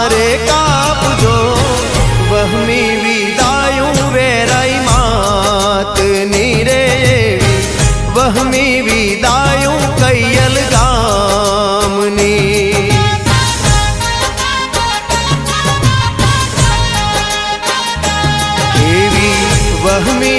मारे कापजो वहमी विदायूं वेराई मात नीरे वहमी विदायूं कैयल गामनी एवी वहमी